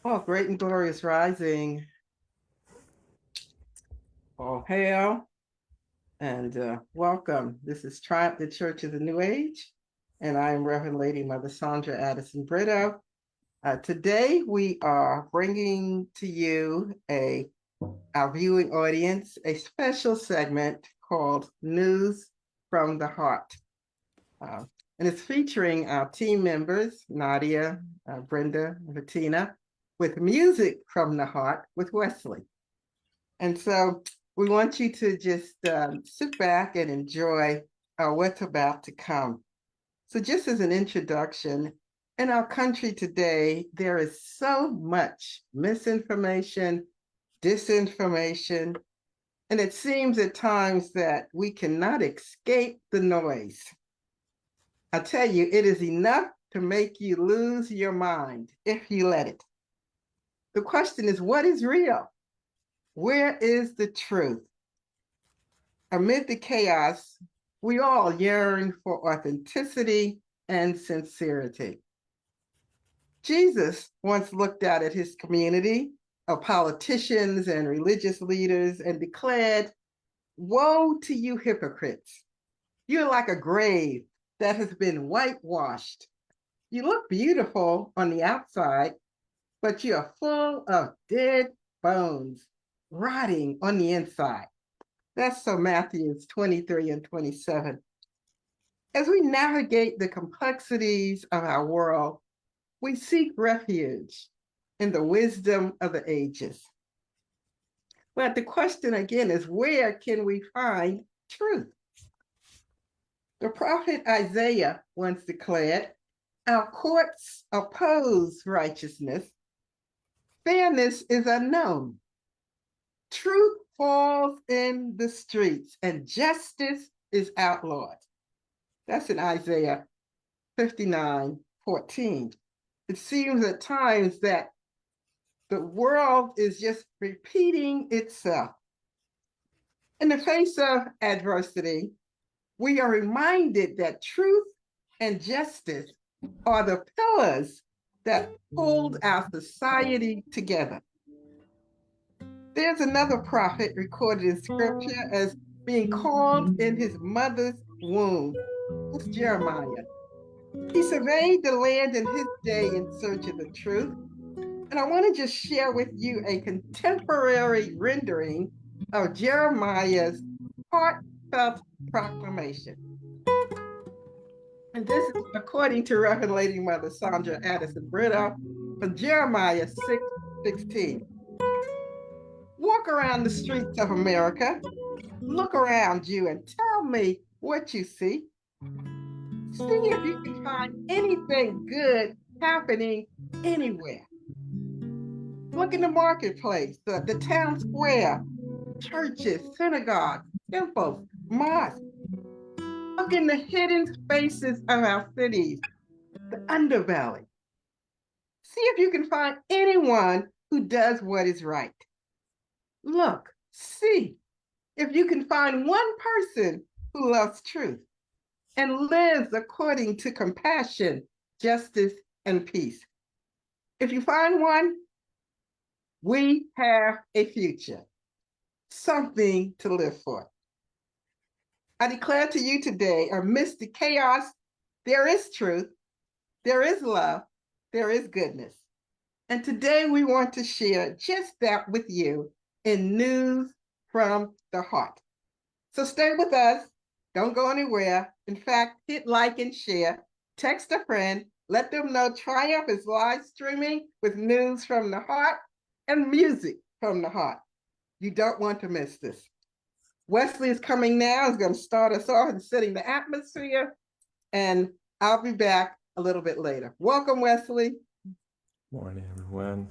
Oh, great and glorious rising. All hail and welcome. This is Triumph, the Church of the New Age, and I am Reverend Lady Mother Sandra Addison-Britto. Today we are bringing to you our viewing audience a special segment called News from the Heart. And it's featuring our team members, Nadia, Brenda, Bettina, with music from the heart with Wesley. And so we want you to just sit back and enjoy what's about to come. So just as an introduction, in our country today, there is so much misinformation, disinformation, and it seems at times that we cannot escape the noise. I tell you, it is enough to make you lose your mind if you let it. The question is, what is real? Where is the truth? Amid the chaos, we all yearn for authenticity and sincerity. Jesus once looked out at his community of politicians and religious leaders and declared, "Woe to you hypocrites! You're like a grave that has been whitewashed. You look beautiful on the outside, but you are full of dead bones, rotting on the inside." That's so Matthew 23 and 27. As we navigate the complexities of our world, we seek refuge in the wisdom of the ages. But the question again is, where can we find truth? The prophet Isaiah once declared, "Our courts oppose righteousness. Fairness is unknown. Truth falls in the streets and justice is outlawed." That's in Isaiah 59:14. It seems at times that the world is just repeating itself. In the face of adversity, we are reminded that truth and justice are the pillars that hold our society together. There's another prophet recorded in scripture as being called in his mother's womb. It's Jeremiah. He surveyed the land in his day in search of the truth. And I want to just share with you a contemporary rendering of Jeremiah's heartfelt proclamation. And this is according to Reverend Lady Mother Sandra Addison-Britto from Jeremiah 6:16. Walk around the streets of America, look around you and tell me what you see. See if you can find anything good happening anywhere. Look in the marketplace, the town square, churches, synagogues, temples, mosques. Look in the hidden spaces of our cities, the underbelly. See if you can find anyone who does what is right. Look, see if you can find one person who loves truth and lives according to compassion, justice, and peace. If you find one, we have a future, something to live for. I declare to you today, amidst the chaos, there is truth, there is love, there is goodness. And today we want to share just that with you in News from the Heart. So stay with us. Don't go anywhere. In fact, hit like and share. Text a friend. Let them know Triumph is live streaming with News from the Heart and music from the heart. You don't want to miss this. Wesley is coming now. He's going to start us off and setting the atmosphere. And I'll be back a little bit later. Welcome, Wesley. Morning, everyone.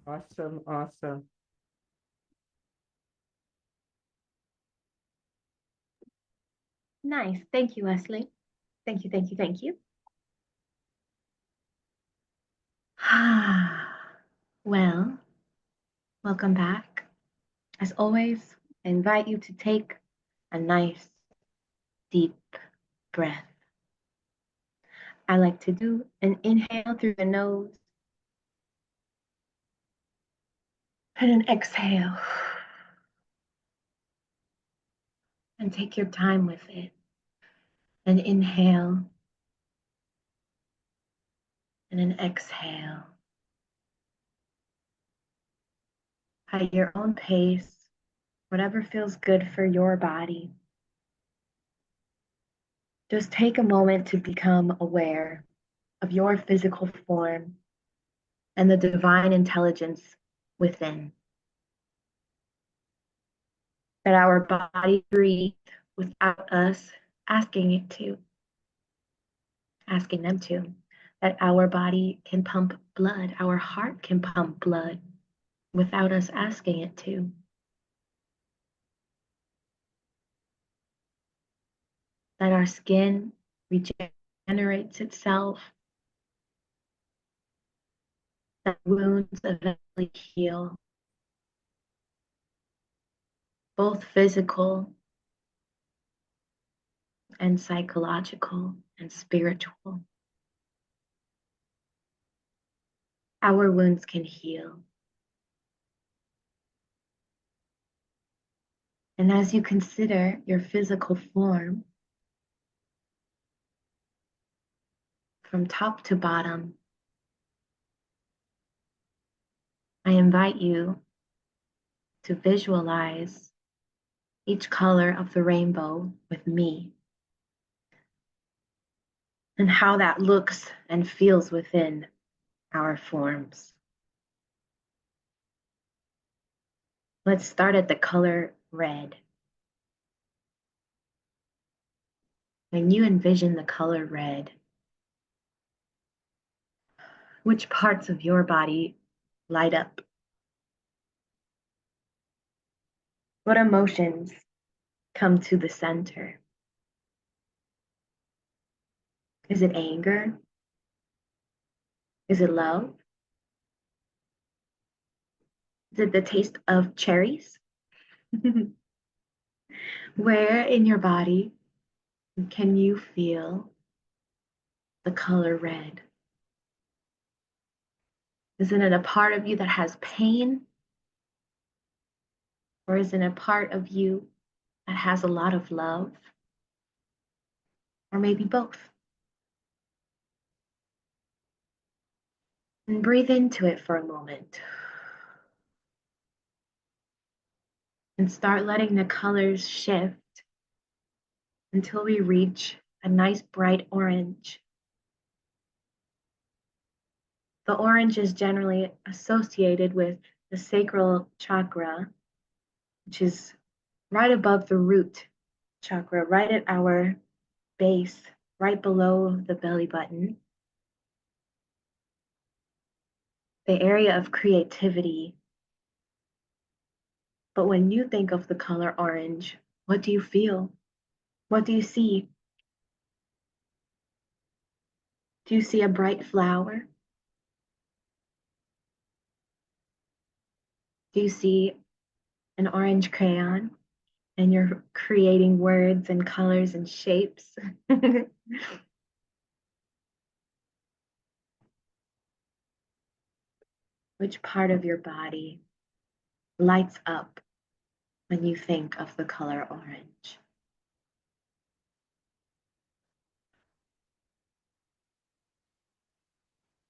Awesome, awesome. Nice. Thank you, Wesley. Thank you, thank you, thank you. Well, welcome back. As always, I invite you to take a nice, deep breath. I like to do an inhale through the nose and an exhale. And take your time with it. An inhale and an exhale. At your own pace, whatever feels good for your body. Just take a moment to become aware of your physical form and the divine intelligence within. That our body breathe without us asking it to, asking them to. That our body can pump blood, our heart can pump blood without us asking it to. That our skin regenerates itself. That wounds eventually heal, both physical and psychological and spiritual. Our wounds can heal. And as you consider your physical form, from top to bottom, I invite you to visualize each color of the rainbow with me and how that looks and feels within our forms. Let's start at the color red. When you envision the color red, which parts of your body light up? What emotions come to the center? Is it anger? Is it love? Is it the taste of cherries? Where in your body can you feel the color red? Isn't it a part of you that has pain? Or is it a part of you that has a lot of love? Or maybe both? And breathe into it for a moment. And start letting the colors shift until we reach a nice bright orange. The orange is generally associated with the sacral chakra, which is right above the root chakra, right at our base, right below the belly button. the area of creativity. But when you think of the color orange, what do you feel? What do you see? Do you see a bright flower? Do you see an orange crayon? And you're creating words and colors and shapes. Which part of your body lights up when you think of the color orange?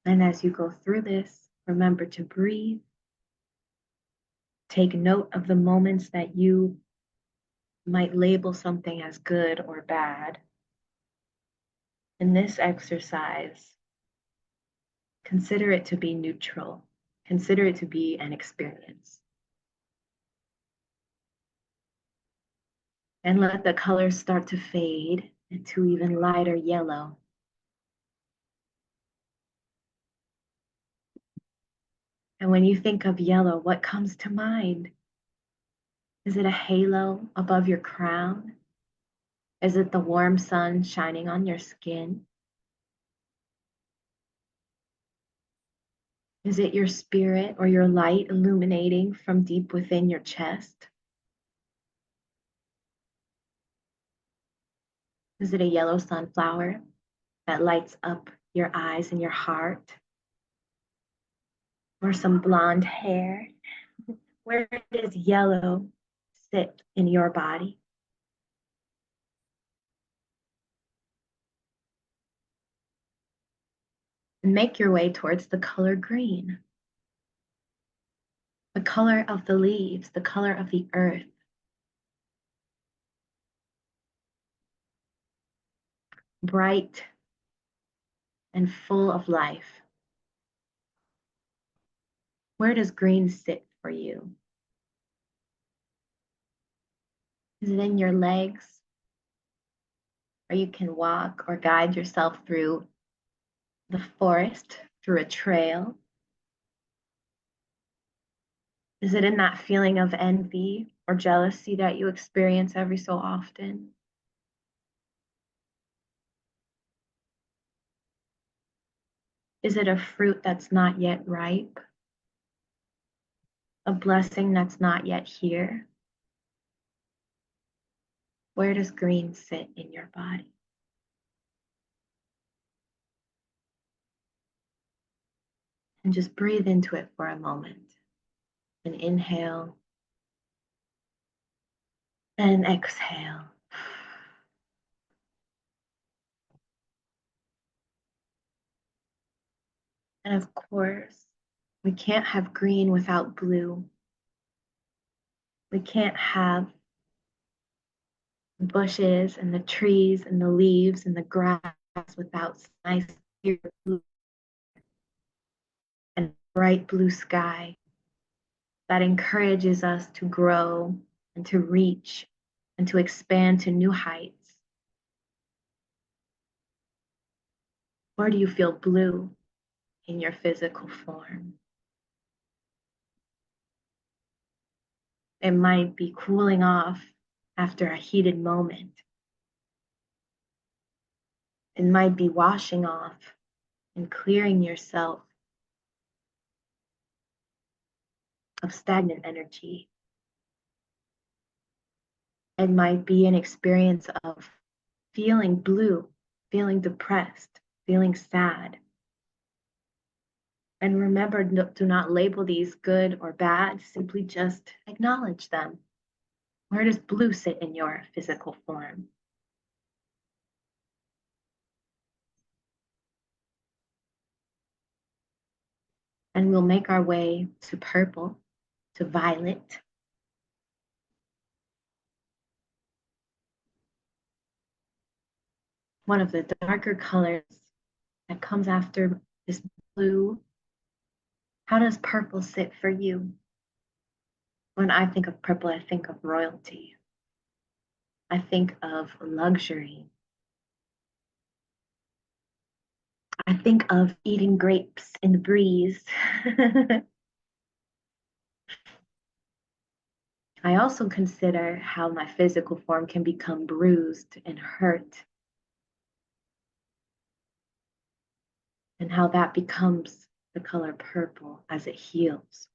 And as you go through this, remember to breathe. Take note of the moments that you might label something as good or bad. In this exercise, consider it to be neutral. Consider it to be an experience. And let the colors start to fade into even lighter yellow. And when you think of yellow, what comes to mind? Is it a halo above your crown? Is it the warm sun shining on your skin? Is it your spirit or your light illuminating from deep within your chest? Is it a yellow sunflower that lights up your eyes and your heart? Or some blonde hair? Where does yellow sit in your body? And make your way towards the color green, the color of the leaves, the color of the earth. Bright and full of life. Where does green sit for you? Is it in your legs? Or you can walk or guide yourself through the forest, through a trail? Is it in that feeling of envy or jealousy that you experience every so often? Is it a fruit that's not yet ripe? A blessing that's not yet here? Where does green sit in your body? And just breathe into it for a moment. And inhale and exhale. And of course, we can't have green without blue. We can't have the bushes and the trees and the leaves and the grass without nice clear blue and bright blue sky that encourages us to grow and to reach and to expand to new heights. Where do you feel blue in your physical form? It might be cooling off after a heated moment. It might be washing off and clearing yourself of stagnant energy. It might be an experience of feeling blue, feeling depressed, feeling sad. And remember, do not label these good or bad, simply just acknowledge them. Where does blue sit in your physical form? And we'll make our way to purple, to violet. One of the darker colors that comes after this blue. How does purple sit for you? When I think of purple, I think of royalty. I think of luxury. I think of eating grapes in the breeze. I also consider how my physical form can become bruised and hurt, and how that becomes the color purple as it heals.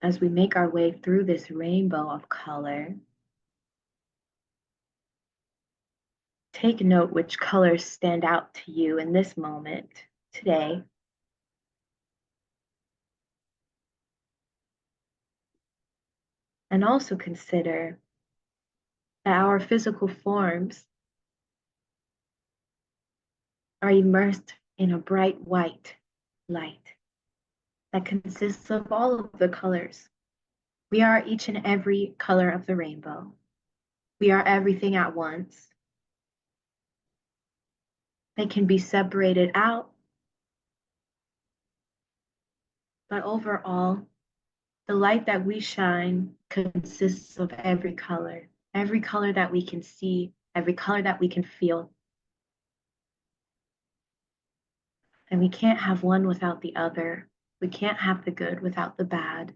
As we make our way through this rainbow of color, take note which colors stand out to you in this moment today. And also consider that our physical forms are immersed in a bright white light that consists of all of the colors. We are each and every color of the rainbow. We are everything at once. They can be separated out, but overall, the light that we shine consists of every color that we can see, every color that we can feel. And we can't have one without the other. We can't have the good without the bad.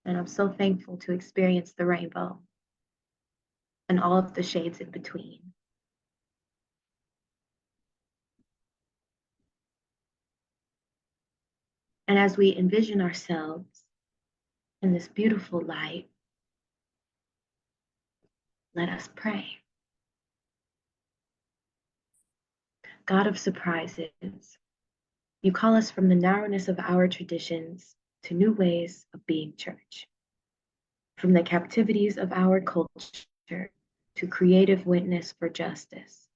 And I'm so thankful to experience the rainbow and all of the shades in between. And as we envision ourselves in this beautiful light, let us pray. God of surprises, you call us from the narrowness of our traditions to new ways of being church, from the captivities of our culture to creative witness for justice,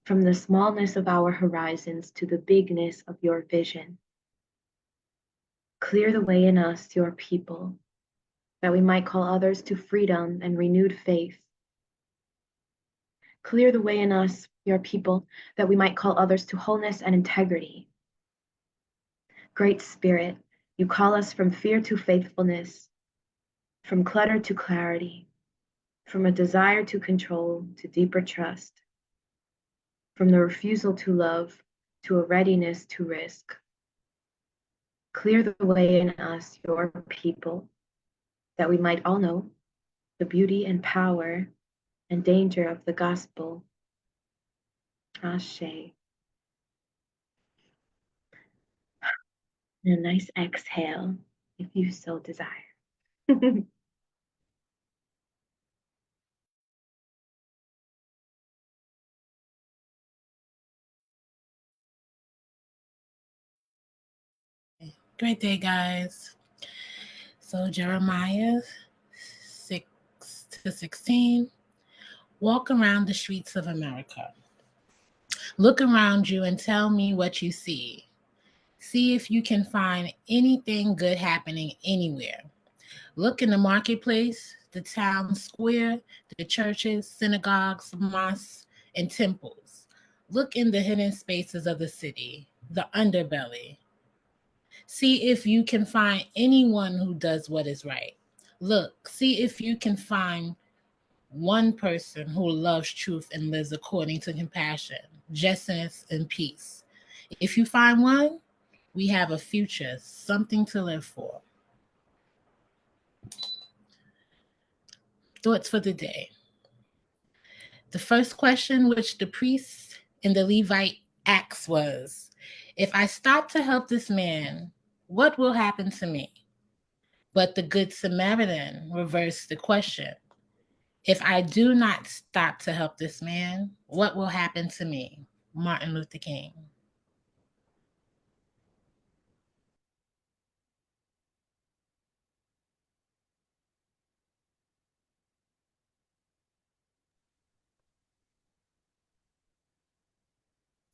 from the smallness of our horizons to the bigness of your vision. Clear the way in us, your people, that we might call others to freedom and renewed faith. Clear the way in us, your people, that we might call others to wholeness and integrity. Great Spirit, you call us from fear to faithfulness, from clutter to clarity, from a desire to control to deeper trust, from the refusal to love to a readiness to risk. Clear the way in us, your people, that we might all know the beauty and power and danger of the gospel. Ashe. And a nice exhale, if you so desire. Great day, guys. So Jeremiah 6-16, walk around the streets of America. Look around you and tell me what you see. See if you can find anything good happening anywhere. Look in the marketplace, the town square, the churches, synagogues, mosques, and temples. Look in the hidden spaces of the city, the underbelly. See if you can find anyone who does what is right. Look, see if you can find one person who loves truth and lives according to compassion, justice, and peace. If you find one, we have a future, something to live for. Thoughts for the day. The first question which the priest and the Levite asked was, if I stop to help this man, what will happen to me? But the Good Samaritan reversed the question. If I do not stop to help this man, what will happen to me? Martin Luther King.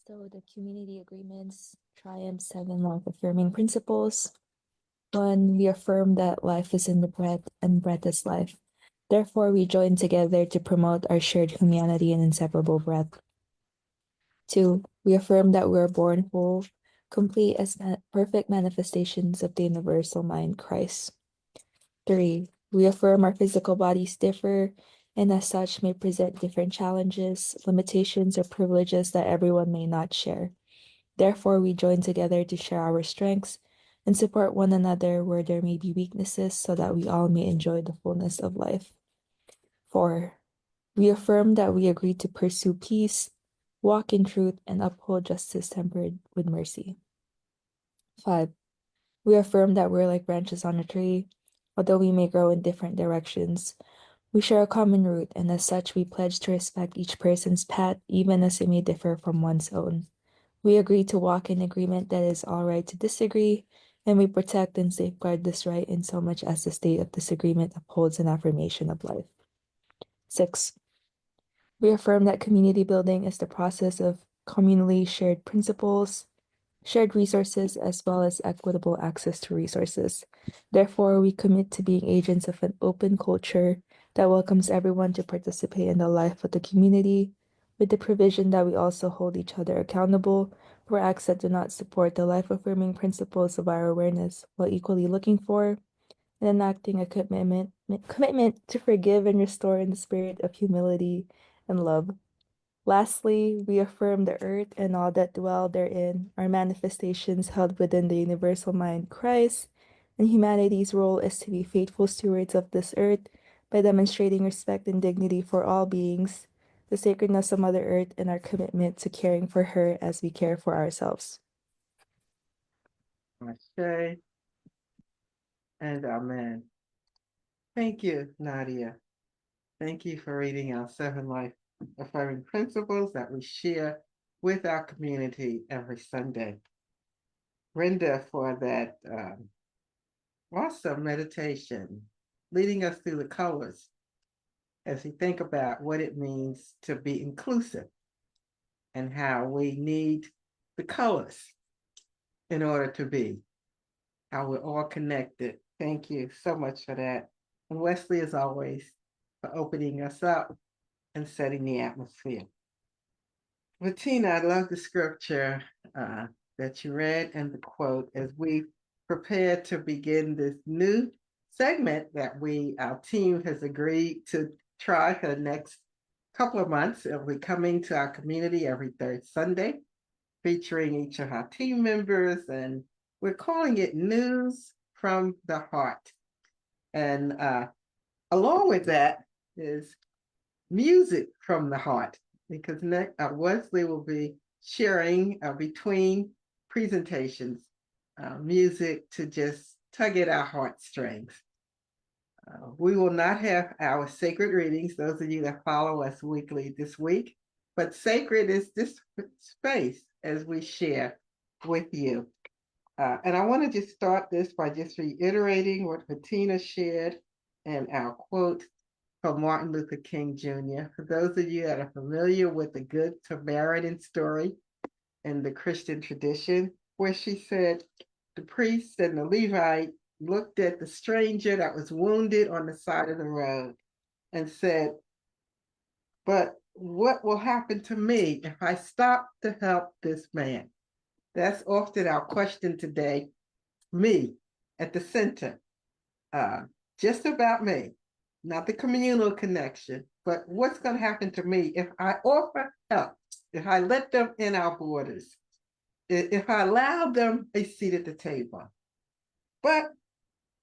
So the community agreements triumph 7 life-affirming principles. 1, we affirm that life is in the breath and breath is life. Therefore, we join together to promote our shared humanity and inseparable breath. 2, we affirm that we are born whole, complete as perfect manifestations of the universal mind, Christ. 3. We affirm our physical bodies differ and as such may present different challenges, limitations, or privileges that everyone may not share. Therefore, we join together to share our strengths and support one another where there may be weaknesses so that we all may enjoy the fullness of life. 4. We affirm that we agree to pursue peace, walk in truth, and uphold justice tempered with mercy. 5. We affirm that we're like branches on a tree. Although we may grow in different directions, we share a common root, and as such, we pledge to respect each person's path, even as it may differ from one's own. We agree to walk in agreement that it is all right to disagree, and we protect and safeguard this right in so much as the state of disagreement upholds an affirmation of life. 6. We affirm that community building is the process of communally shared principles, shared resources, as well as equitable access to resources. Therefore, we commit to being agents of an open culture that welcomes everyone to participate in the life of the community, with the provision that we also hold each other accountable for acts that do not support the life-affirming principles of our awareness, while equally looking for and enacting a commitment to forgive and restore in the spirit of humility and love. Lastly, we affirm the earth and all that dwell therein are manifestations held within the universal mind Christ, and humanity's role is to be faithful stewards of this earth by demonstrating respect and dignity for all beings, the sacredness of Mother Earth, and our commitment to caring for her as we care for ourselves. Ashe and amen. Thank you, Nadia. Thank you for reading our 7 life affirming principles that we share with our community every Sunday. Brenda, for that awesome meditation, leading us through the colors as we think about what it means to be inclusive and how we need the colors in order to be, how we're all connected. Thank you so much for that. And Wesley, as always, for opening us up and setting the atmosphere. Bettina, I love the scripture that you read and the quote as we prepare to begin this new segment that our team has agreed to try for the next couple of months. It'll be coming to our community every third Sunday, featuring each of our team members, and we're calling it News from the Heart. And along with that is music from the heart, because Wesley will be sharing between presentations music to just tug at our heartstrings. We will not have our sacred readings, those of you that follow us weekly this week, but sacred is this space as we share with you. And I want to just start this by just reiterating what Bettina shared and our quote from Martin Luther King Jr. For those of you that are familiar with the Good Samaritan story in the Christian tradition, where she said the priest and the Levite looked at the stranger that was wounded on the side of the road and said, "But what will happen to me if I stop to help this man?" That's often our question today, me at the center, just about me. Not the communal connection, but what's going to happen to me if I offer help, if I let them in our borders, if I allow them a seat at the table. But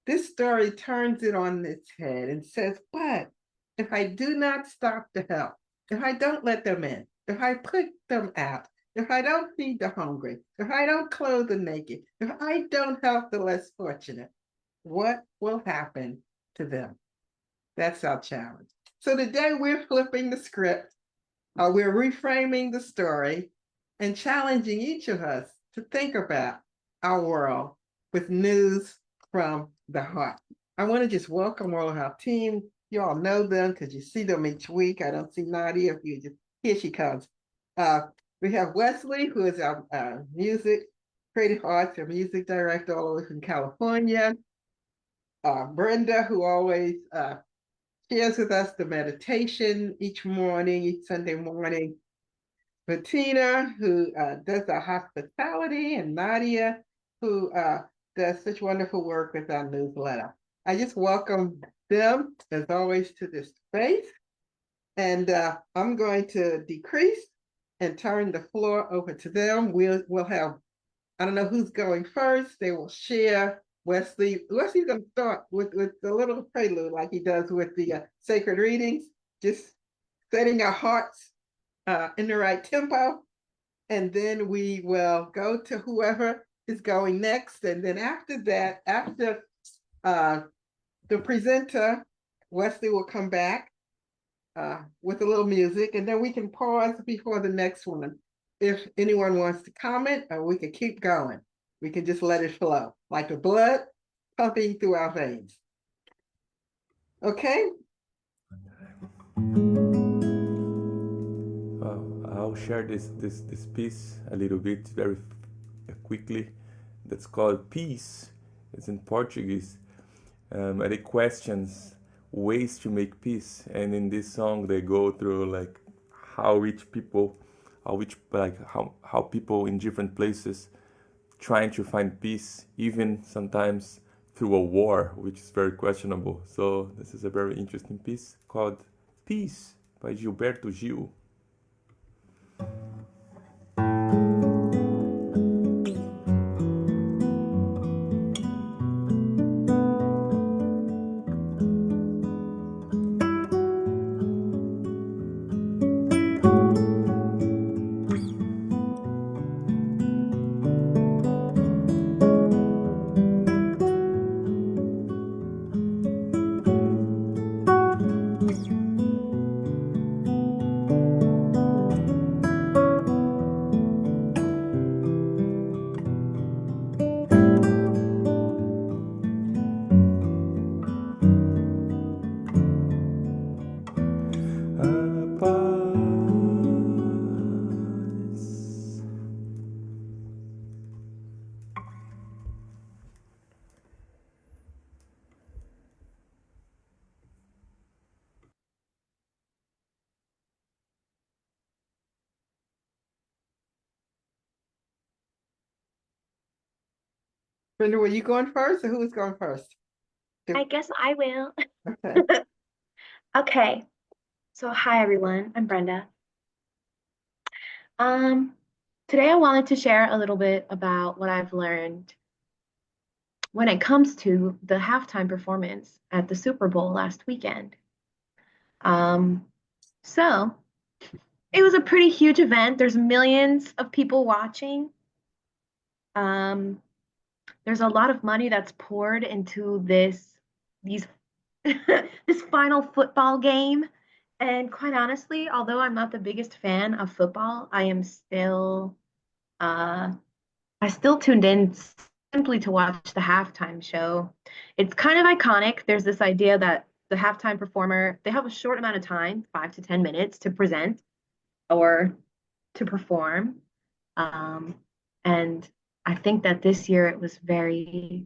this story turns it on its head and says, but if I do not stop to help, if I don't let them in, if I put them out, if I don't feed the hungry, if I don't clothe the naked, if I don't help the less fortunate, what will happen to them? That's our challenge. So today we're flipping the script, we're reframing the story and challenging each of us to think about our world with news from the heart. I want to just welcome all of our team. You all know them because you see them each week. I don't see Nadia. Here she comes. We have Wesley, who is our creative arts and music director all the way from California. Brenda, who always shares with us the meditation each morning, each Sunday morning. Bettina, who does our hospitality, and Nadia, who does such wonderful work with our newsletter. I just welcome them, as always, to this space. And I'm going to decrease and turn the floor over to them. We'll have, I don't know who's going first. They will share. Wesley's going to start with the little prelude like he does with the sacred readings, just setting our hearts in the right tempo. And then we will go to whoever is going next. And then after that, after the presenter, Wesley will come back with a little music, and then we can pause before the next one. If anyone wants to comment, or we can keep going. We can just let it flow, like the blood pumping through our veins. Okay? I'll share this piece a little bit very quickly. That's called Peace. It's in Portuguese. And it questions ways to make peace. And in this song, they go through like how people in different places trying to find peace, even sometimes through a war, which is very questionable. So this is a very interesting piece called Peace by Gilberto Gil. Brenda, were you going first, or who is going first? I guess I will. Okay. Okay. So hi everyone, I'm Brenda. Today I wanted to share a little bit about what I've learned when it comes to the halftime performance at the Super Bowl last weekend. So it was a pretty huge event. There's millions of people watching. There's a lot of money that's poured into these this final football game. And quite honestly, although I'm not the biggest fan of football, I still tuned in simply to watch the halftime show. It's kind of iconic. There's this idea that the halftime performer, they have a short amount of time, 5 to 10 minutes, to present or to perform. And I think that this year it was very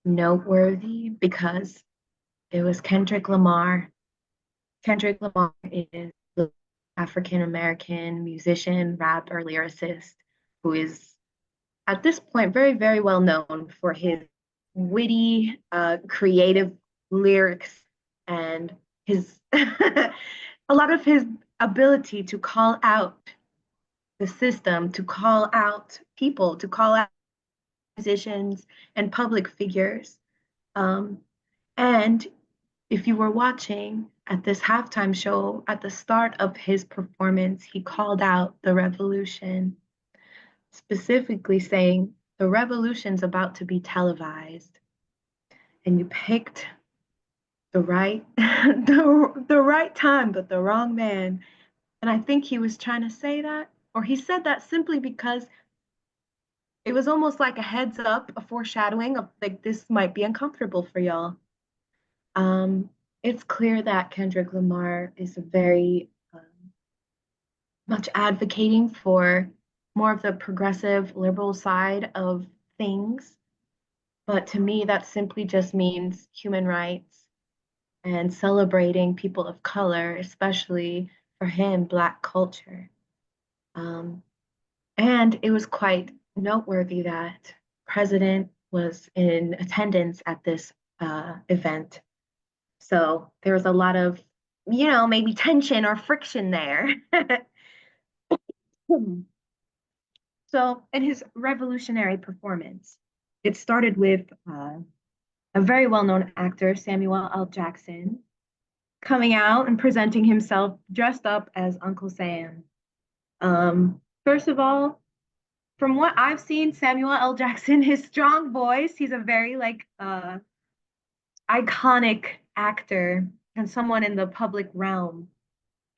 noteworthy because it was Kendrick Lamar. Kendrick Lamar is the African American musician, rapper, lyricist who is at this point very, very well known for his witty, creative lyrics and his a lot of his ability to call out the system, to call out people, to call out musicians and public figures. And if you were watching at this halftime show, at the start of his performance, he called out the revolution, specifically saying, the revolution's about to be televised. And you picked the right the right time, but the wrong man. And I think he was trying to say that, or he said that simply because it was almost like a heads up, a foreshadowing of like this might be uncomfortable for y'all. It's clear that Kendrick Lamar is very much advocating for more of the progressive liberal side of things. But to me, that simply just means human rights and celebrating people of color, especially for him, Black culture. Um, and it was quite noteworthy that President was in attendance at this event. So there was a lot of, maybe tension or friction there. So in his revolutionary performance, it started with a very well-known actor, Samuel L. Jackson, coming out and presenting himself dressed up as Uncle Sam. First of all, from what I've seen, Samuel L. Jackson, his strong voice, he's a very iconic actor and someone in the public realm.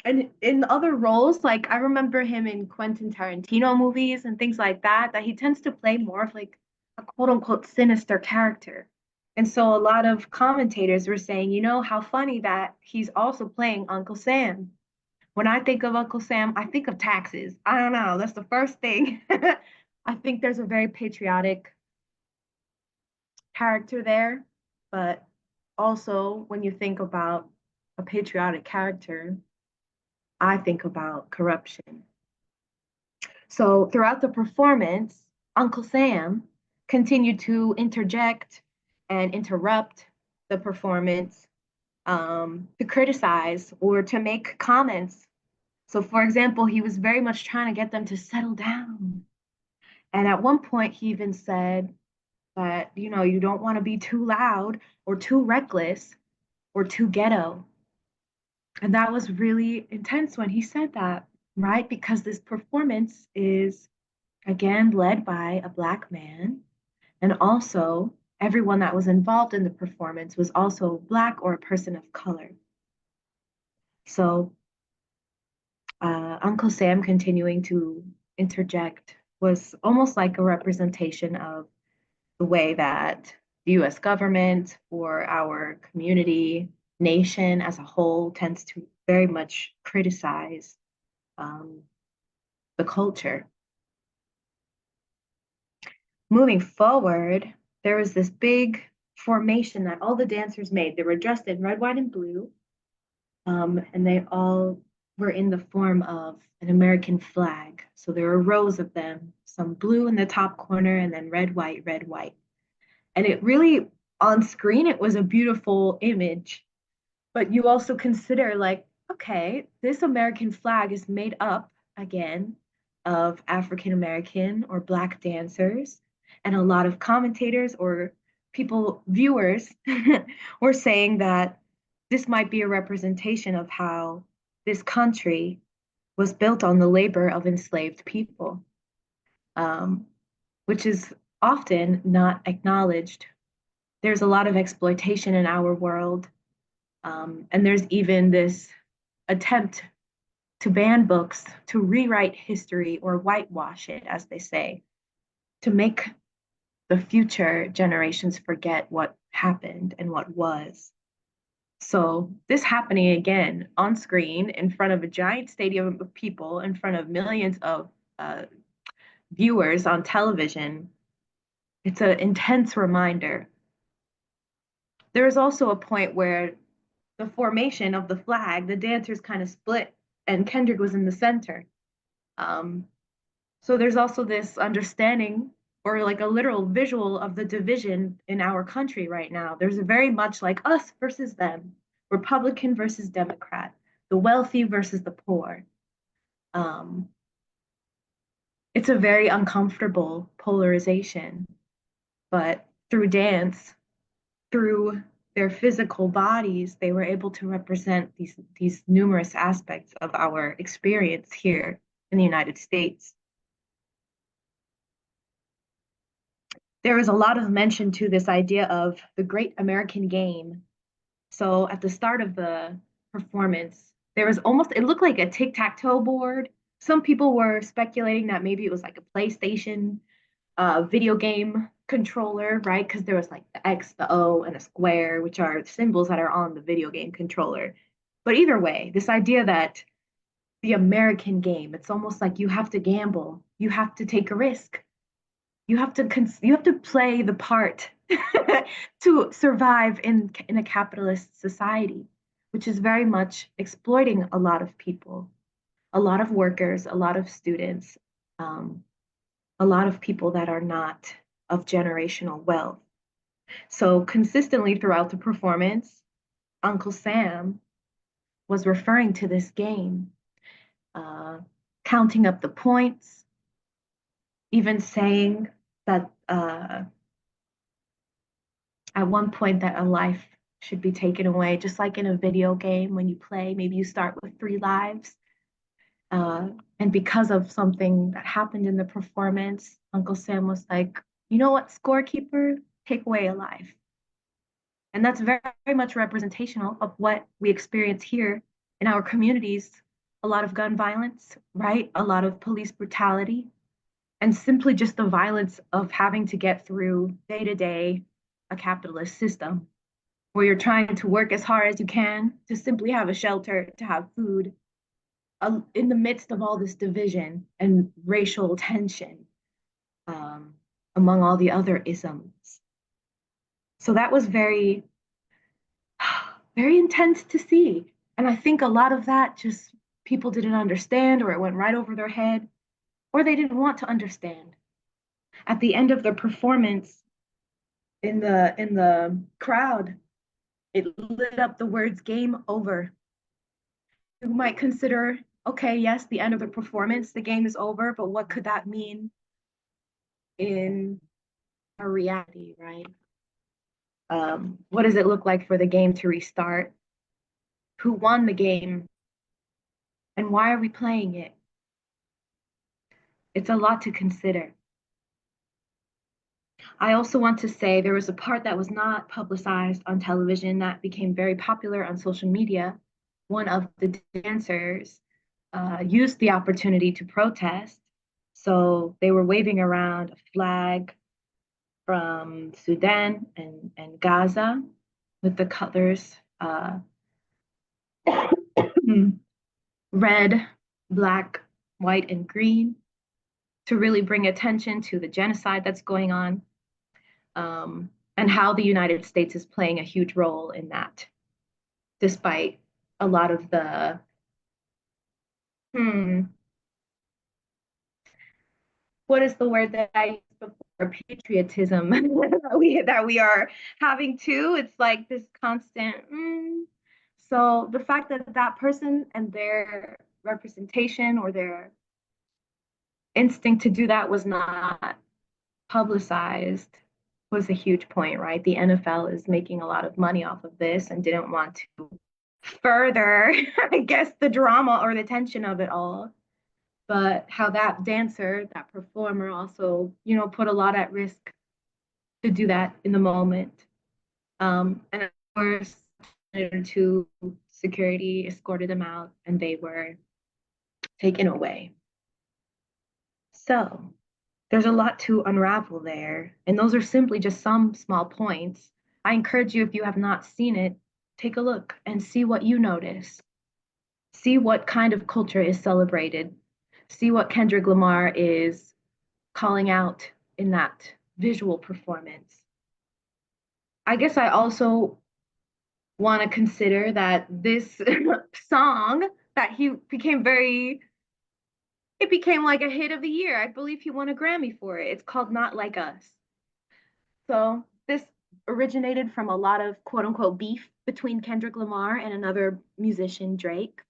And in other roles, like I remember him in Quentin Tarantino movies and things like that, that he tends to play more of like a quote unquote sinister character. And so a lot of commentators were saying, how funny that he's also playing Uncle Sam. When I think of Uncle Sam, I think of taxes. I don't know. That's the first thing. I think there's a very patriotic character there, but also when you think about a patriotic character, I think about corruption. So throughout the performance, Uncle Sam continued to interject and interrupt the performance, to criticize or to make comments. So, for example, he was very much trying to get them to settle down. And at one point, he even said that, you don't want to be too loud or too reckless or too ghetto. And that was really intense when he said that, right? Because this performance is, again, led by a Black man. And also, everyone that was involved in the performance was also Black or a person of color. So, Uncle Sam continuing to interject was almost like a representation of the way that the US government or our community, nation as a whole tends to very much criticize um, the culture. Moving forward, there was this big formation that all the dancers made. They were dressed in red, white, and blue, and they all were in the form of an American flag. So there were rows of them, some blue in the top corner, and then red, white, red, white. And it really, on screen, it was a beautiful image. But you also consider, like, okay, this American flag is made up again of African American or Black dancers. And a lot of commentators or people, viewers, were saying that this might be a representation of how this country was built on the labor of enslaved people, um, which is often not acknowledged. There's a lot of exploitation in our world. And there's even this attempt to ban books, to rewrite history or whitewash it, as they say, to make the future generations forget what happened and what was. So, this happening again on screen in front of a giant stadium of people, in front of millions of viewers on television, it's an intense reminder. There is also a point where the formation of the flag, the dancers kind of split, and Kendrick was in the center. Um, so there's also this understanding or like a literal visual of the division in our country right now. There's a very much like us versus them, Republican versus Democrat, the wealthy versus the poor. Um, it's a very uncomfortable polarization, but through dance, through their physical bodies, they were able to represent these numerous aspects of our experience here in the United States. There was a lot of mention to this idea of the Great American Game. So at the start of the performance, there was almost, it looked like a tic-tac-toe board. Some people were speculating that maybe it was like a PlayStation video game controller, right? Because there was like the X, the O, and a square, which are symbols that are on the video game controller. But either way, this idea that the American game, it's almost like you have to gamble, you have to take a risk, you have to play the part to survive in a capitalist society, which is very much exploiting a lot of people. a lot of workers, a lot of students, um, a lot of people that are not of generational wealth. So consistently throughout the performance, Uncle Sam was referring to this game, uh, counting up the points, even saying that at one point that a life should be taken away, just like in a video game when you play, maybe you start with 3 lives. And because of something that happened in the performance, Uncle Sam was like, you know what, scorekeeper, take away a life. And that's very, very much representational of what we experience here in our communities. A lot of gun violence, right? A lot of police brutality, and simply just the violence of having to get through day to day a capitalist system where you're trying to work as hard as you can to simply have a shelter, to have food, in the midst of all this division and racial tension, um, among all the other isms. So that was very, very intense to see. And I think a lot of that just people didn't understand, or it went right over their head, or they didn't want to understand. At the end of the performance, in the crowd, it lit up the words "game over." You might consider, okay, yes, the end of the performance, the game is over, but what could that mean in our reality, right? What does it look like for the game to restart? Who won the game? And why are we playing it? It's a lot to consider. I also want to say there was a part that was not publicized on television that became very popular on social media. One of the dancers used the opportunity to protest. So they were waving around a flag from Sudan and Gaza with the colors red, black, white, and green to really bring attention to the genocide that's going on, and how the United States is playing a huge role in that, despite a lot of the what is the word that I used before? Patriotism that we are having too. It's like this constant. So the fact that that person and their representation or their instinct to do that was not publicized was a huge point, right? The NFL is making a lot of money off of this and didn't want to further, I guess, the drama or the tension of it all. But how that dancer, that performer also, put a lot at risk to do that in the moment. And of course, to security escorted them out and they were taken away. So there's a lot to unravel there. And those are simply just some small points. I encourage you, if you have not seen it, take a look and see what you notice. See what kind of culture is celebrated. See what Kendrick Lamar is calling out in that visual performance. I guess I also want to consider that this song that he became it became like a hit of the year. I believe he won a Grammy for it. It's called Not Like Us. So this originated from a lot of quote unquote beef between Kendrick Lamar and another musician, Drake.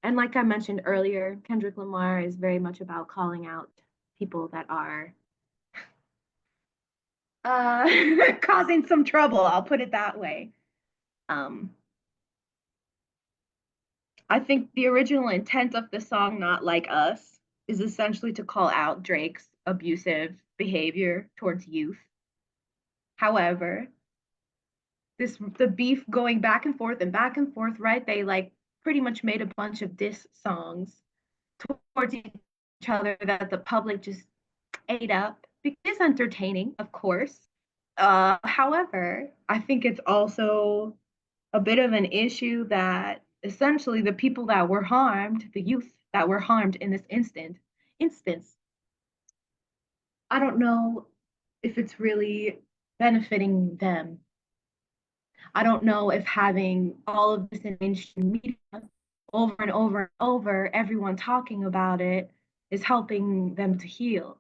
And like I mentioned earlier, Kendrick Lamar is very much about calling out people that are causing some trouble. I'll put it that way. I think the original intent of the song Not Like Us is essentially to call out Drake's abusive behavior towards youth. However, the beef going back and forth, right? They like pretty much made a bunch of diss songs towards each other that the public just ate up. It is entertaining, of course. However, I think it's also a bit of an issue that essentially the people that were harmed, the youth that were harmed in this instance, I don't know if it's really benefiting them. I don't know if having all of this in mainstream media over and over and over, everyone talking about it is helping them to heal.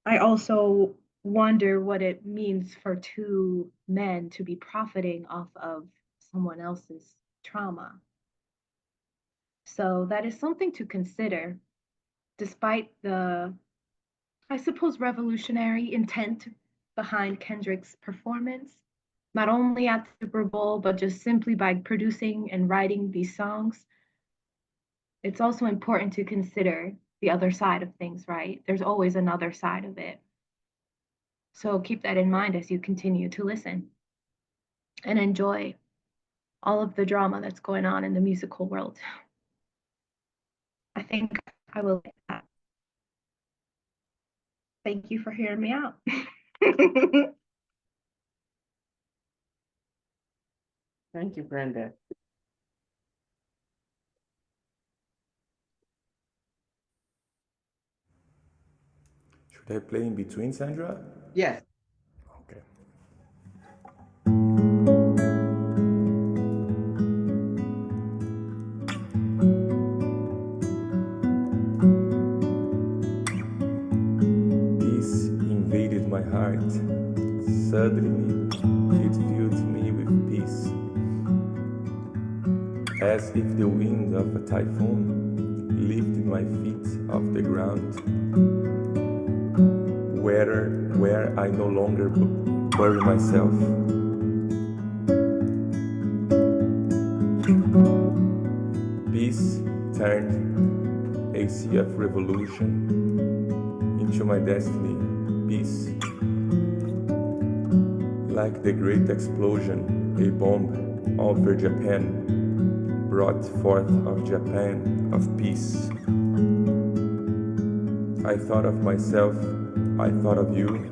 I also wonder what it means for two men to be profiting off of someone else's trauma. So that is something to consider, despite the, I suppose, revolutionary intent behind Kendrick's performance, not only at the Super Bowl, but just simply by producing and writing these songs. It's also important to consider the other side of things, right? There's always another side of it. So keep that in mind as you continue to listen and enjoy all of the drama that's going on in the musical world. I think I will like that. Thank you for hearing me out. Thank you, Brenda. Should I play in between, Sandra? Yes. Okay. Peace invaded my heart. Suddenly, it filled me with peace, as if the wind of a typhoon lifted my feet off the ground, where I no longer bury myself. Peace turned a sea of revolution into my destiny. Peace, like the great explosion, a bomb over Japan, brought forth of Japan of peace. I thought of myself, I thought of you,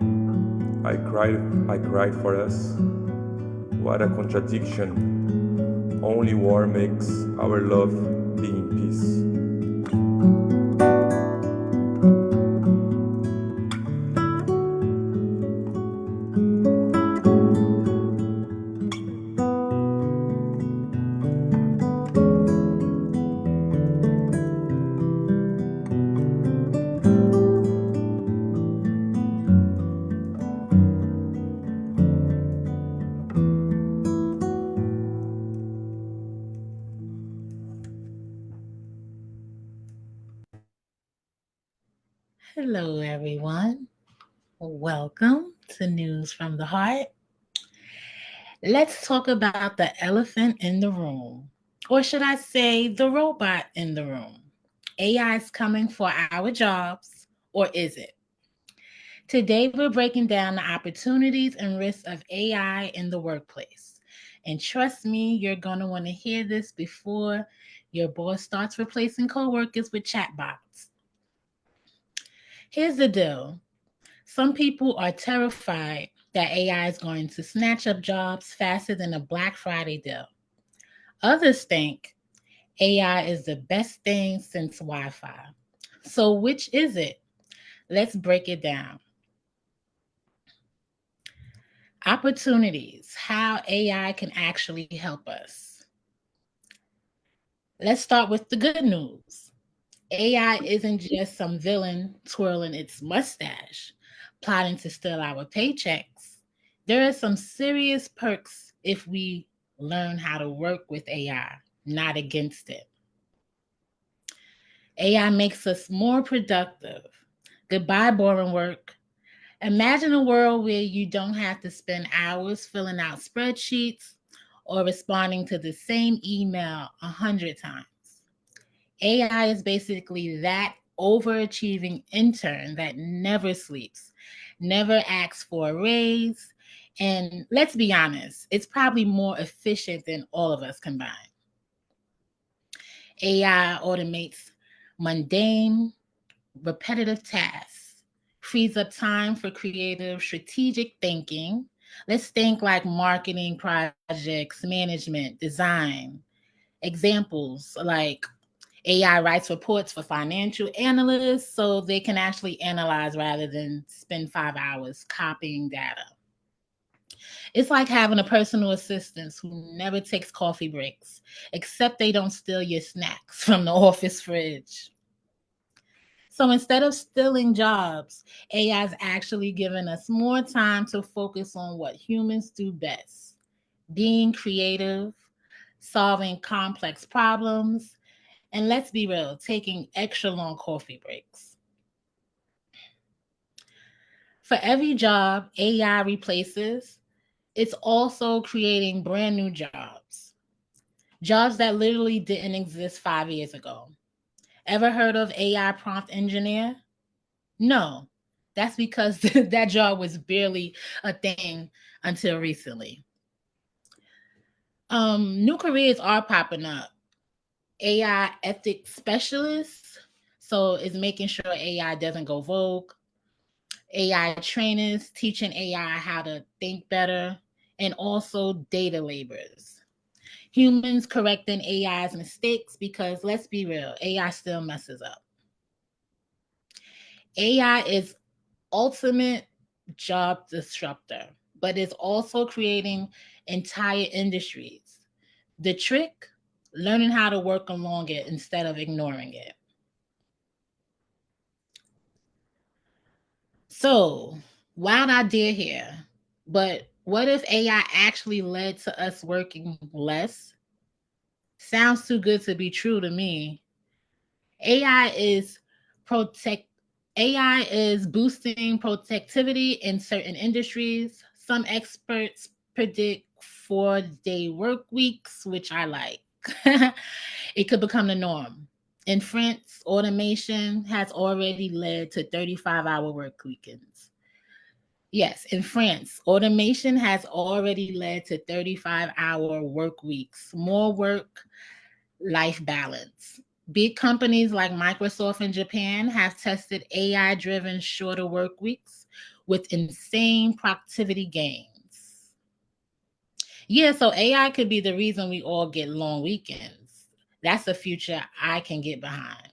I cried for us. What a contradiction. Only war makes our love be in peace. Hello, everyone. Welcome to News from the Heart. Let's talk about the elephant in the room, or should I say the robot in the room? AI is coming for our jobs, or is it? Today, we're breaking down the opportunities and risks of AI in the workplace. And trust me, you're going to want to hear this before your boss starts replacing coworkers with chatbots. Here's the deal. Some people are terrified that AI is going to snatch up jobs faster than a Black Friday deal. Others think AI is the best thing since Wi-Fi. So which is it? Let's break it down. Opportunities, how AI can actually help us. Let's start with the good news. AI isn't just some villain twirling its mustache, plotting to steal our paychecks. There are some serious perks if we learn how to work with AI, not against it. AI makes us more productive. Goodbye, boring work. Imagine a world where you don't have to spend hours filling out spreadsheets or responding to the same email 100 times. AI is basically that overachieving intern that never sleeps, never asks for a raise, and let's be honest, it's probably more efficient than all of us combined. AI automates mundane, repetitive tasks, frees up time for creative, strategic thinking. Let's think like marketing projects, management, design. Examples like AI writes reports for financial analysts so they can actually analyze rather than spend 5 hours copying data. It's like having a personal assistant who never takes coffee breaks, except they don't steal your snacks from the office fridge. So instead of stealing jobs, AI is actually giving us more time to focus on what humans do best: being creative, solving complex problems, and let's be real, taking extra long coffee breaks. For every job AI replaces, it's also creating brand new jobs. Jobs that literally didn't exist 5 years ago. Ever heard of AI prompt engineer? No, that's because that job was barely a thing until recently. New careers are popping up. AI ethics specialists, so it's making sure AI doesn't go vogue. AI trainers teaching AI how to think better, and also data laborers. Humans correcting AI's mistakes because let's be real, AI still messes up. AI is ultimate job disruptor, but it's also creating entire industries. The trick, learning how to work along it instead of ignoring it. So, wild idea here, but what if AI actually led to us working less? Sounds too good to be true to me. AI is protect AI is boosting productivity in certain industries. Some experts predict 4-day work weeks, which I like. It could become the norm. In France, automation has already led to 35-hour work weekends. Yes, in France, automation has already led to 35-hour work weeks, more work life balance. Big companies like Microsoft in Japan have tested AI driven shorter work weeks with insane productivity gains. Yeah, so AI could be the reason we all get long weekends. That's a future I can get behind.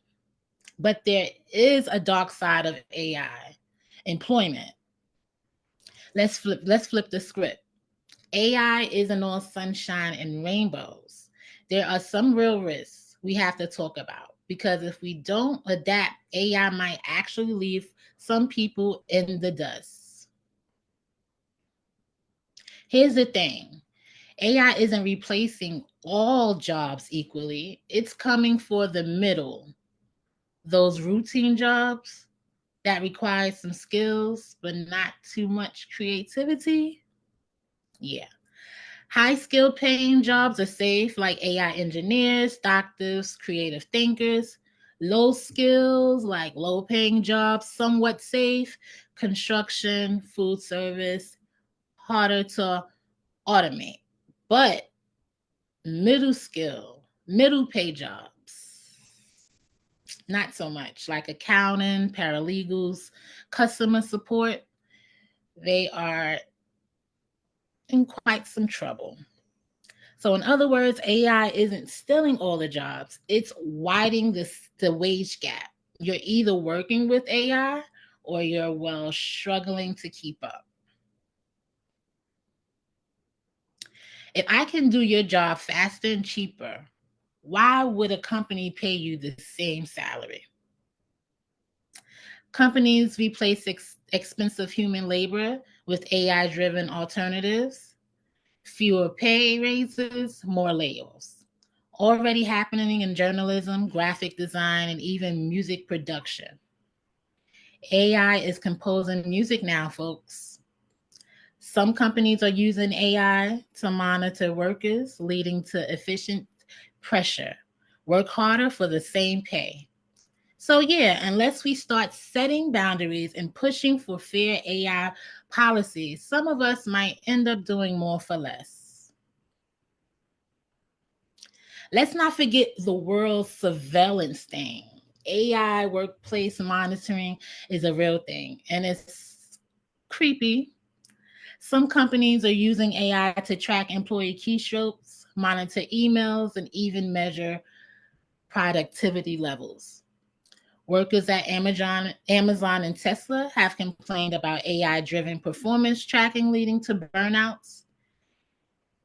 But there is a dark side of AI: employment. Let's flip the script. AI isn't all sunshine and rainbows. There are some real risks we have to talk about because if we don't adapt, AI might actually leave some people in the dust. Here's the thing: AI isn't replacing all jobs equally, it's coming for the middle, those routine jobs that require some skills but not too much creativity. Yeah. High skill paying jobs are safe, like AI engineers, doctors, creative thinkers. Low skills, like low paying jobs, somewhat safe, construction, food service, harder to automate. But middle pay jobs, not so much, like accounting, paralegals, customer support, they are in quite some trouble. So, in other words, AI isn't stealing all the jobs, it's widening the wage gap. You're either working with AI or you're, well, struggling to keep up. If I can do your job faster and cheaper, why would a company pay you the same salary? Companies replace expensive human labor with AI driven alternatives. Fewer pay raises, more layoffs. Already happening in journalism, graphic design, and even music production. AI is composing music now, folks. Some companies are using AI to monitor workers, leading to efficient pressure. Work harder for the same pay. So, yeah, unless we start setting boundaries and pushing for fair AI policies, some of us might end up doing more for less. Let's not forget the world surveillance thing. AI workplace monitoring is a real thing and it's creepy. Some companies are using AI to track employee keystrokes, monitor emails, and even measure productivity levels. Workers at Amazon and Tesla have complained about AI-driven performance tracking leading to burnouts.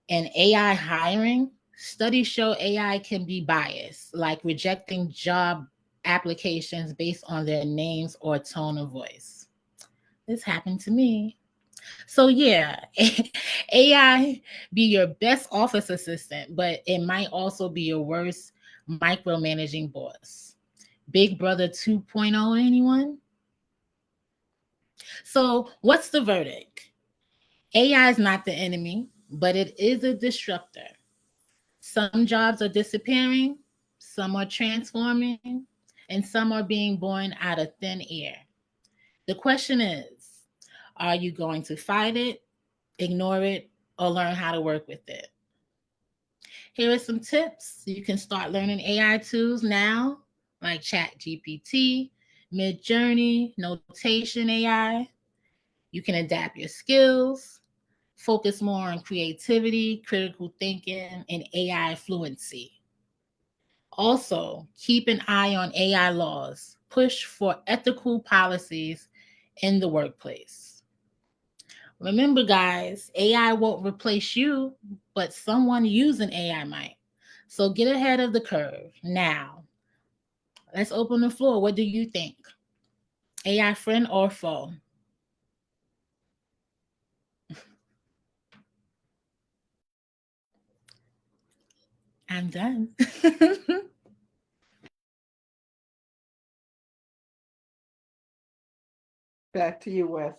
And AI hiring, studies show AI can be biased, like rejecting job applications based on their names or tone of voice. This happened to me. So yeah, AI be your best office assistant, but it might also be your worst micromanaging boss. Big Brother 2.0, anyone? So what's the verdict? AI is not the enemy, but it is a disruptor. Some jobs are disappearing, some are transforming, and some are being born out of thin air. The question is, are you going to fight it, ignore it, or learn how to work with it? Here are some tips. You can start learning AI tools now, like ChatGPT, Midjourney, Notation AI. You can adapt your skills, focus more on creativity, critical thinking, and AI fluency. Also, keep an eye on AI laws. Push for ethical policies in the workplace. Remember, guys, AI won't replace you, but someone using AI might. So get ahead of the curve now. Let's open the floor. What do you think? AI friend or foe? I'm done. Back to you, Wes.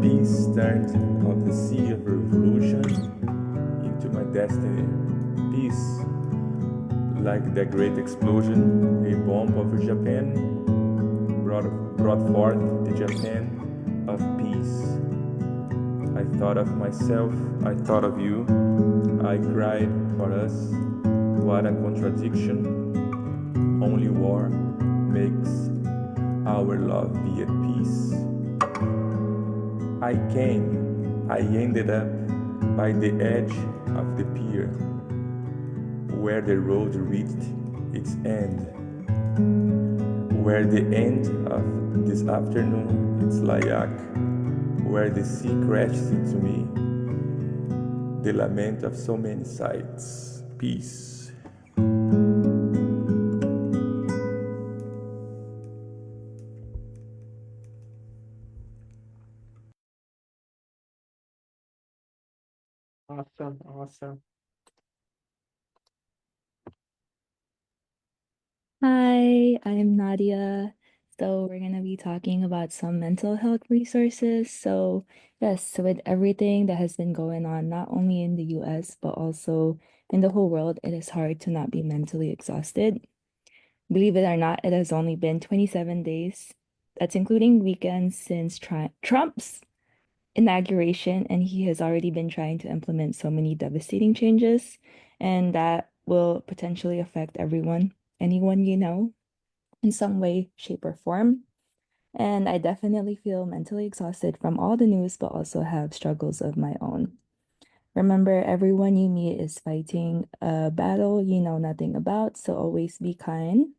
Peace turned of the sea of revolution into my destiny. Peace, like the great explosion, a bomb over Japan, brought forth the Japan of peace. I thought of myself, I thought of you, I cried for us. What a contradiction. Only war makes our love be at peace. I ended up by the edge of the pier, where the road reached its end, where the end of this afternoon it's like, where the sea crashes into me, the lament of so many sights. Peace. Awesome, awesome. Hi, I'm Nadia. So we're gonna be talking about some mental health resources. So yes, with everything that has been going on, not only in the US, but also in the whole world, it is hard to not be mentally exhausted. Believe it or not, it has only been 27 days. That's including weekends since Trump's inauguration, and he has already been trying to implement so many devastating changes, and that will potentially affect anyone you know, in some way, shape, or form. And I definitely feel mentally exhausted from all the news, but also have struggles of my own. Remember, everyone you meet is fighting a battle you know nothing about, so always be kind.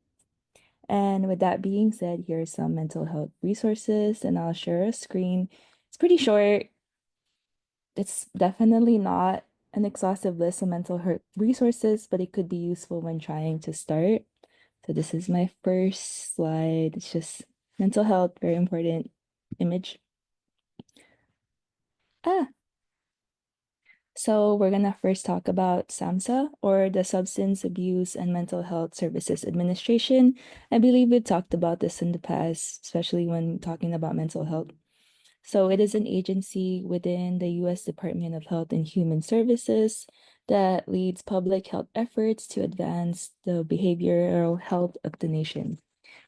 And with that being said, here are some mental health resources, and I'll share a screen. It's pretty short. It's definitely not an exhaustive list of mental health resources, but it could be useful when trying to start. So this is my first slide. It's just mental health, very important image. Ah, so we're gonna first talk about SAMHSA, or the Substance Abuse and Mental Health Services Administration. I believe we talked about this in the past, especially when talking about mental health. So it is an agency within the U.S. Department of Health and Human Services that leads public health efforts to advance the behavioral health of the nation.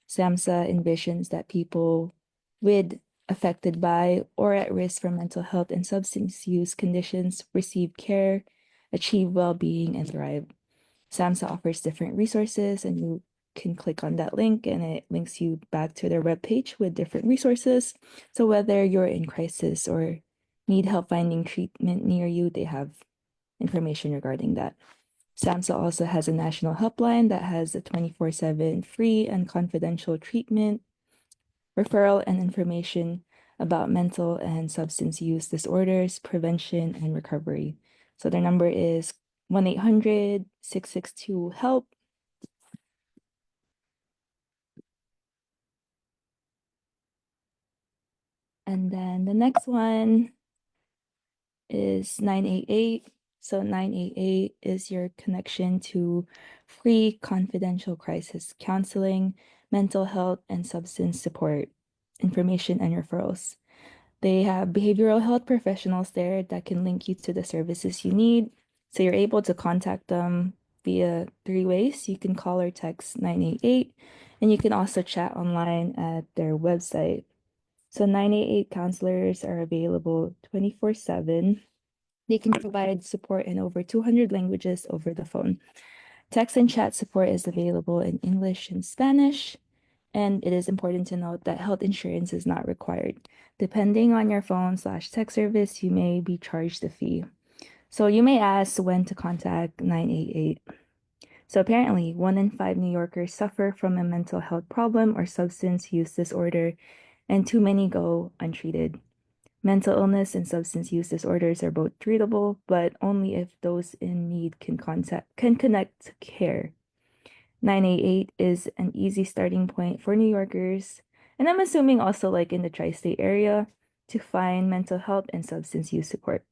SAMHSA envisions that people with affected by or at risk for mental health and substance use conditions receive care, achieve well-being, and thrive. SAMHSA offers different resources, and you can click on that link and it links you back to their webpage with different resources. So whether you're in crisis or need help finding treatment near you, they have information regarding that. SAMHSA also has a national helpline that has a 24/7 free and confidential treatment, referral, and information about mental and substance use disorders, prevention, and recovery. So their number is 1-800-662-HELP. And then the next one is 988. So 988 is your connection to free confidential crisis counseling, mental health, and substance support information and referrals. They have behavioral health professionals there that can link you to the services you need. So you're able to contact them via 3 ways. You can call or text 988, and you can also chat online at their website. So 988 counselors are available 24/7. They can provide support in over 200 languages over the phone. Text and chat support is available in English and Spanish. And it is important to note that health insurance is not required. Depending on your phone/text service, you may be charged a fee. So you may ask when to contact 988. So apparently, 1 in 5 New Yorkers suffer from a mental health problem or substance use disorder, and too many go untreated. Mental illness and substance use disorders are both treatable, but only if those in need can connect to care. 988 is an easy starting point for New Yorkers, and I'm assuming also like in the tri-state area, to find mental health and substance use support.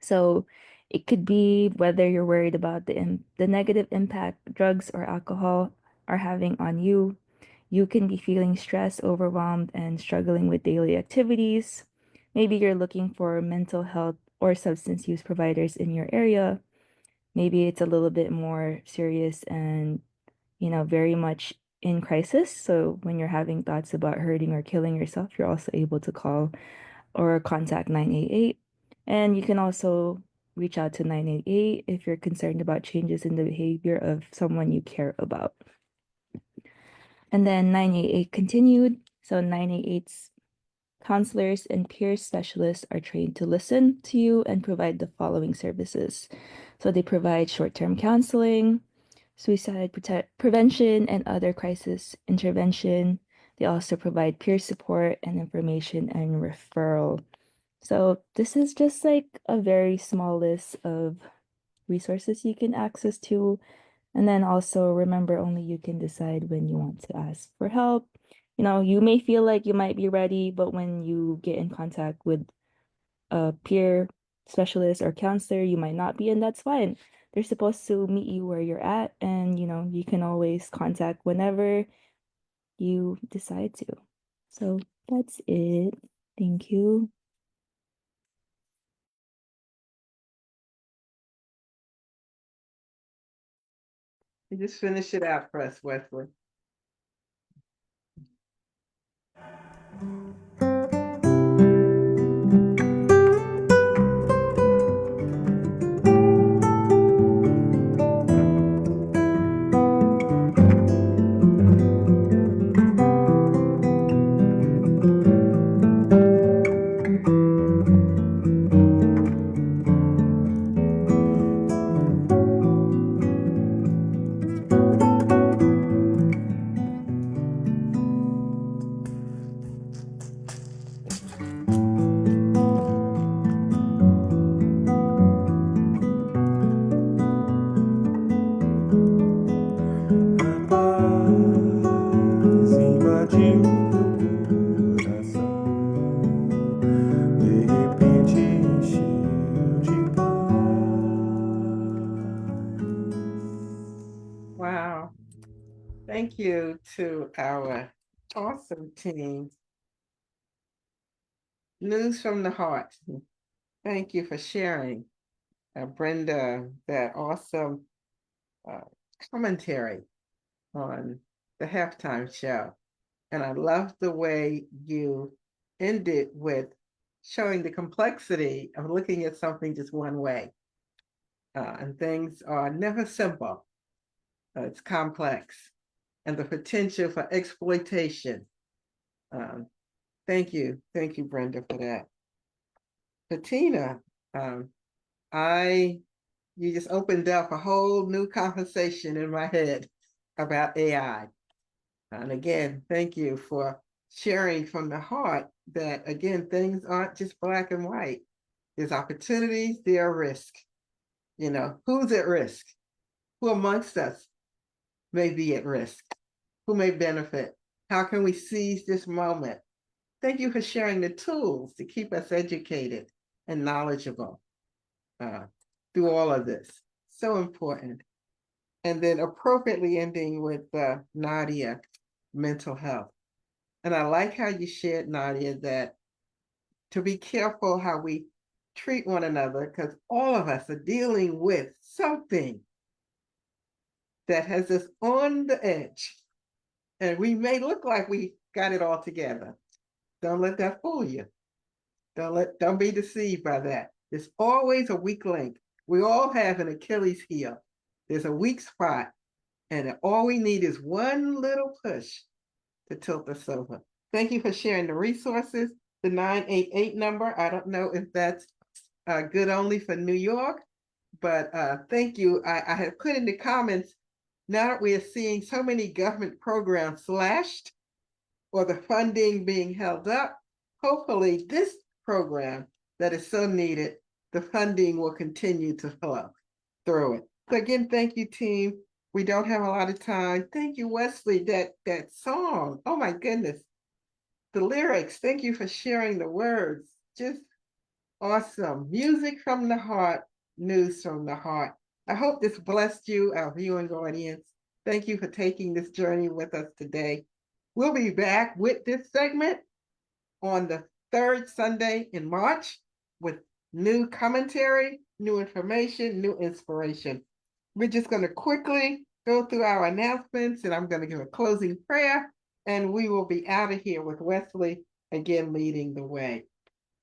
So it could be whether you're worried about the negative impact drugs or alcohol are having on you. You can be feeling stressed, overwhelmed, and struggling with daily activities. Maybe you're looking for mental health or substance use providers in your area. Maybe it's a little bit more serious and, very much in crisis. So when you're having thoughts about hurting or killing yourself, you're also able to call or contact 988. And you can also reach out to 988 if you're concerned about changes in the behavior of someone you care about. And then 988 continued. So 988's counselors and peer specialists are trained to listen to you and provide the following services. So they provide short-term counseling, suicide prevention, and other crisis intervention. They also provide peer support and information and referral. So this is just like a very small list of resources you can access to. And then also remember, only you can decide when you want to ask for help. You may feel like you might be ready, but when you get in contact with a peer specialist or counselor, you might not be, and that's fine. They're supposed to meet you where you're at, and you can always contact whenever you decide to. So that's it. Thank you. You just finish it out for us, Wesley. Paz invadiu meu coração, de repente encheu de paz. Wow. Thank you to our awesome team. News from the heart. Thank you for sharing, Brenda, that awesome commentary on the halftime show. And I love the way you ended with showing the complexity of looking at something just one way. And things are never simple. It's complex, and the potential for exploitation. Thank you, Brenda, for that. Patina, you just opened up a whole new conversation in my head about AI. And again, thank you for sharing from the heart that, again, things aren't just black and white. There's opportunities, there are risks. You know, who's at risk? Who amongst us may be at risk? Who may benefit? How can we seize this moment? Thank you for sharing the tools to keep us educated and knowledgeable through all of this. So important. And then appropriately ending with Nadia, mental health. And I like how you shared, Nadia, that to be careful how we treat one another, because all of us are dealing with something that has us on the edge. And we may look like we got it all together. Don't let that fool you. Don't be deceived by that. There's always a weak link. We all have an Achilles heel. There's a weak spot, and all we need is one little push to tilt us over. Thank you for sharing the resources. The 988 number, I don't know if that's good only for New York, but thank you. I have put in the comments, now that we are seeing so many government programs slashed or the funding being held up, hopefully this program that is so needed, the funding will continue to flow through it. So again, thank you, team. We don't have a lot of time. Thank you, Wesley, that song. Oh my goodness. The lyrics, thank you for sharing the words. Just awesome. Music from the heart, news from the heart. I hope this blessed you, our viewing audience. Thank you for taking this journey with us today. We'll be back with this segment on the third Sunday in March with new commentary, new information, new inspiration. We're just going to quickly go through our announcements, and I'm going to give a closing prayer, and we will be out of here with Wesley again leading the way.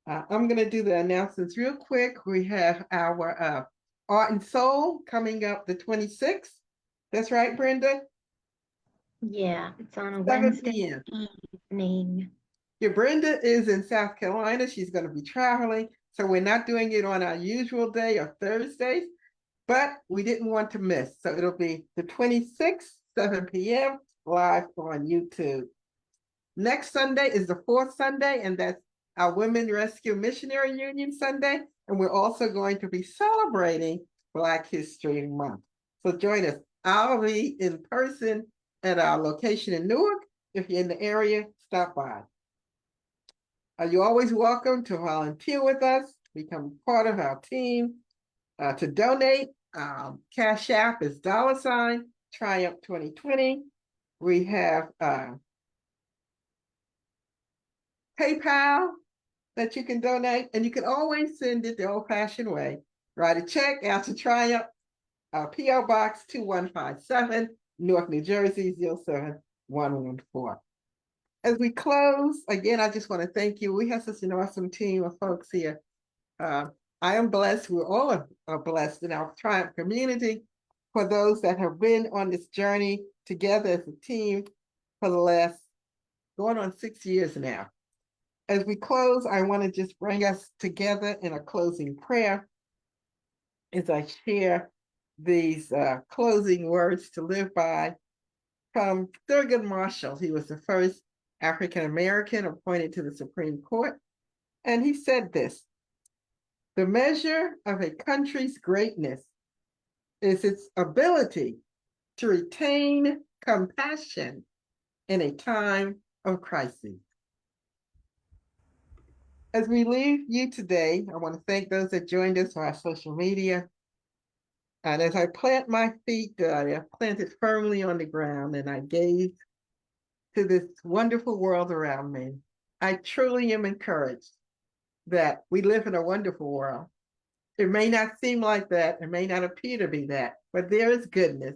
I'm going to do the announcements real quick. We have our Art and Soul coming up the 26th. That's right, Brenda? Yeah, it's on a 7 Wednesday p.m. evening. Yeah, Brenda is in South Carolina. She's going to be traveling. So we're not doing it on our usual day or Thursdays, but we didn't want to miss. So it'll be the 26th, 7 p.m. live on YouTube. Next Sunday is the fourth Sunday, and that's our Women Rescue Missionary Union Sunday. And we're also going to be celebrating Black History Month. So join us. I'll be in person at our location in Newark. If you're in the area, stop by. You're always welcome to volunteer with us, become part of our team. To donate, Cash App is $Triumph 2020. We have PayPal that you can donate, and you can always send it the old-fashioned way. Write a check out to Triumph, P.O. Box 2157, Newark, New Jersey, 07114. As we close, again, I just want to thank you. We have such an awesome team of folks here. I am blessed. We all are blessed in our Triumph community for those that have been on this journey together as a team for the last going on 6 years now. As we close, I want to just bring us together in a closing prayer as I share these closing words to live by from Thurgood Marshall. He was the first African-American appointed to the Supreme Court. And he said this: "The measure of a country's greatness is its ability to retain compassion in a time of crisis." As we leave you today, I want to thank those that joined us on our social media. And as I plant my feet, I planted firmly on the ground and I gaze to this wonderful world around me, I truly am encouraged that we live in a wonderful world. It may not seem like that, it may not appear to be that, but there is goodness,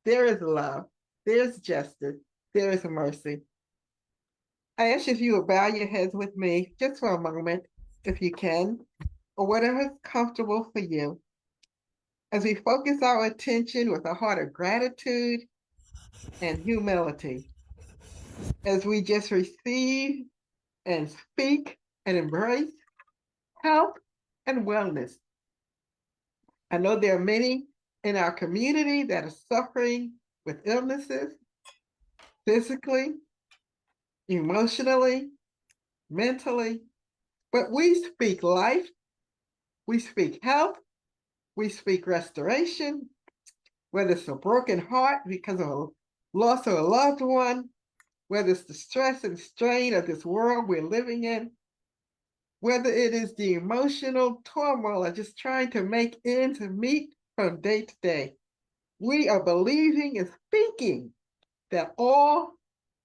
there is love, there's justice, there is mercy. I ask if you will bow your heads with me just for a moment, if you can, or whatever is comfortable for you. as we focus our attention with a heart of gratitude and humility, as we just receive and speak and embrace health and wellness. I know there are many in our community that are suffering with illnesses, physically, emotionally, mentally, but we speak life, we speak health, we speak restoration, whether it's a broken heart because of a loss of a loved one, whether it's the stress and strain of this world we're living in, whether it is the emotional turmoil of just trying to make ends meet from day to day. We are believing and speaking that all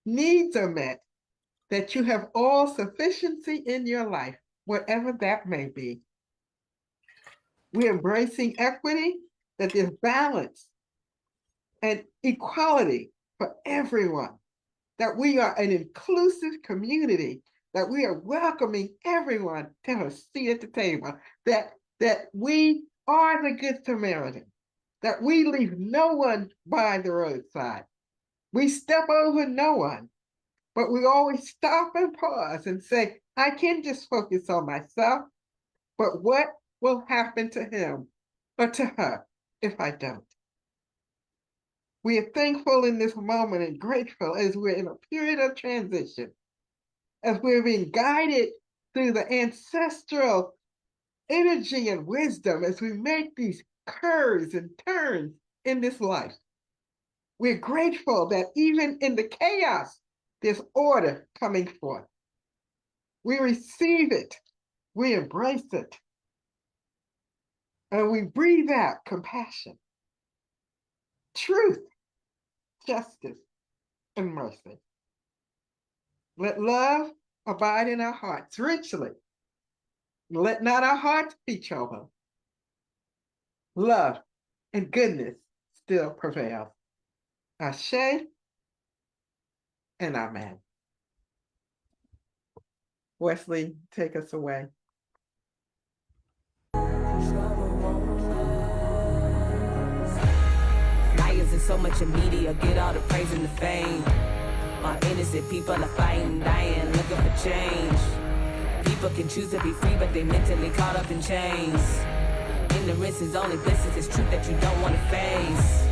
needs are met, that you have all sufficiency in your life, whatever that may be. We're embracing equity, that there's balance and equality for everyone, that we are an inclusive community, that we are welcoming everyone to have a seat at the table, that we are the Good Samaritan, that we leave no one by the roadside. We step over no one, but we always stop and pause and say, I can't just focus on myself, but what will happen to him or to her if I don't? We are thankful in this moment and grateful as we're in a period of transition, as we're being guided through the ancestral energy and wisdom as we make these curves and turns in this life. We're grateful that even in the chaos, there's order coming forth. We receive it, we embrace it, and we breathe out compassion, truth, justice, and mercy. Let love abide in our hearts richly. Let not our hearts be troubled. Love and goodness still prevail. Ashe and Amen. Wesley, take us away. Liars and so much in media get all the praise and the fame. While innocent people are fighting, dying, looking for change. People can choose to be free, but they mentally caught up in chains. Ignorance is only bliss, it's truth that you don't want to face.